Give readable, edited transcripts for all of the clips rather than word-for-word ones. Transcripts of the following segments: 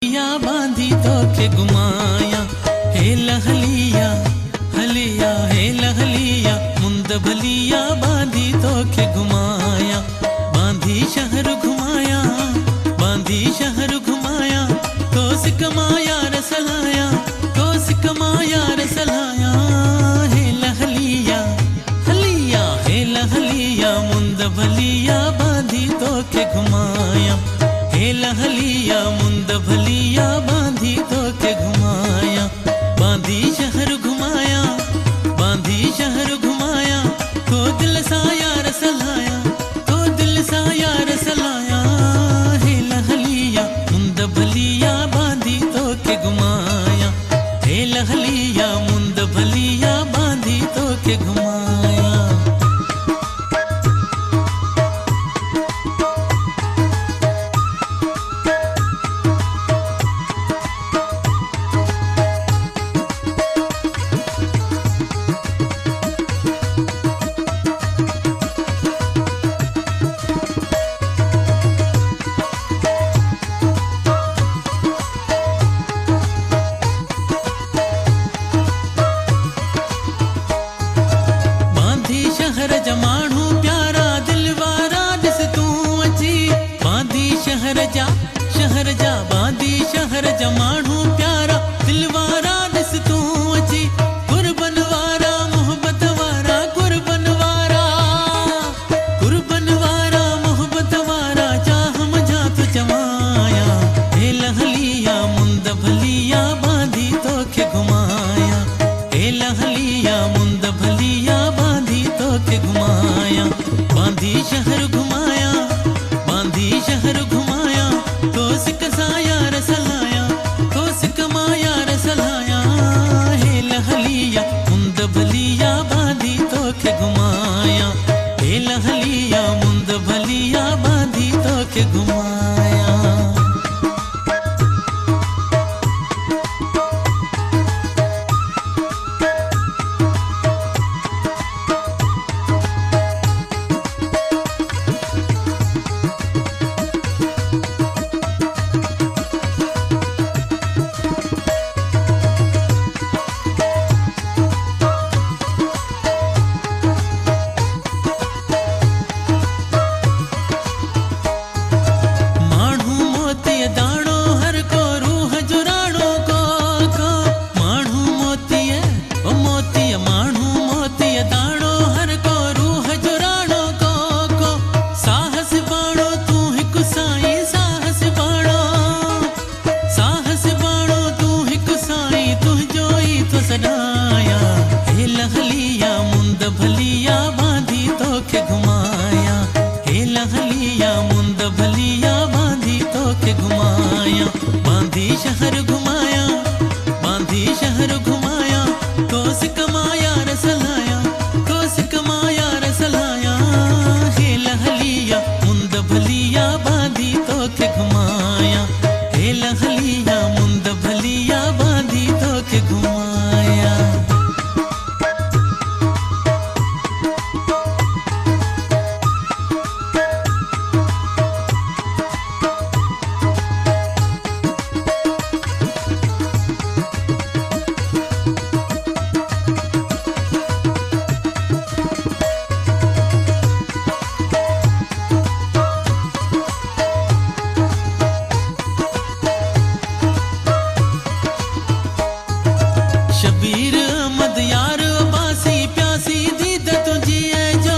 या बांधी तोखे घुमाया हे लहलिया हलिया हे लहलिया मुंद भलिया बांधी तोखे घुमाया बांधी शहर घुमाया बांधी शहर घुमाया तो सिकमाया रसलाया तो सिकमाया रसलाया हे लहलिया हलिया हे लहलिया मुंद भलिया बांधी तोखे घुमाया हे लहलिया मुंद भलिया बांधी तोखे घुमाया बांधी शहर घुमाया बांधी शहर घुमाया तो दिल सा यार सलाया तो दिल सा यार सलाया हे लहलिया मुंद भलिया बांधी तोखे घुमाया हे लहलिया मुंद भलिया बांधी तोखे घुमाया जमाणू प्यारा दिलवारा दिस तू अची बांधी शहर जा बांधी शहर जमाणू प्यारा दिलवारा दिस तू अची कुर्बन वारा मोहब्बत वारा कुर्बन वारा मोहब्बत वारा चाह मजा तो जमाया हे लहलिया मुंद भलिया बांधी तोखे घुमाया हे लहलिया मुंद भलिया बांधी तोखे घुमाया बांधी शहर घुमाया बांधी शहर घुमाया तो सिकसाया रसलाया तो सिकमाया रसलाया हे लहलिया मुंद भलिया बांधी तोखे घुमाया हे लहलिया मुंद भलिया बांधी तोखे घुमाया हे लहलिया मुंद भलिया बांधी तोखे घुमाया हे लहलिया मुंद भलिया बांधी तोखे घुमाया बांधी शहर घुमाया बांधी शहर घुमाया तो सिकमाया रसलाया तो सिकमाया रसलाया हे लहलिया मुंद भलिया बांधी तोखे घुमाया हे लहलिया मुंद भलिया बांधी तोखे घुमाया शबीर अहमद यार अब्बासी प्यासी दीद तुझी है जो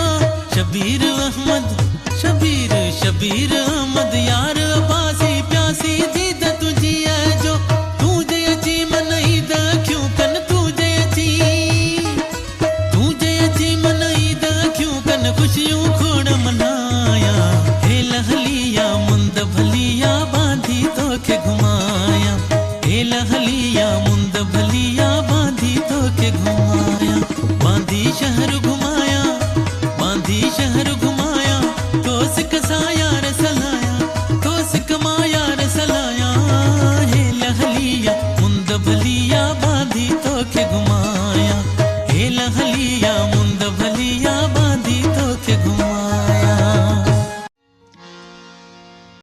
शबीर अहमद यार अब्बासी प्यासी दीद तुझी है जो तुझे अची मनई द क्यों कन तुझे अची मनई द क्यों कन खुशियों खोड़ मनाया हे लहलिया मुंद भलिया बांधी तोखे घुमाया हे लहलिया मुंद भलिया बांधी तोखे घुमाया बांधी शहर घुमाया बांधी शहर घुमाया तो सिकसाया रसलाया तो सिकमा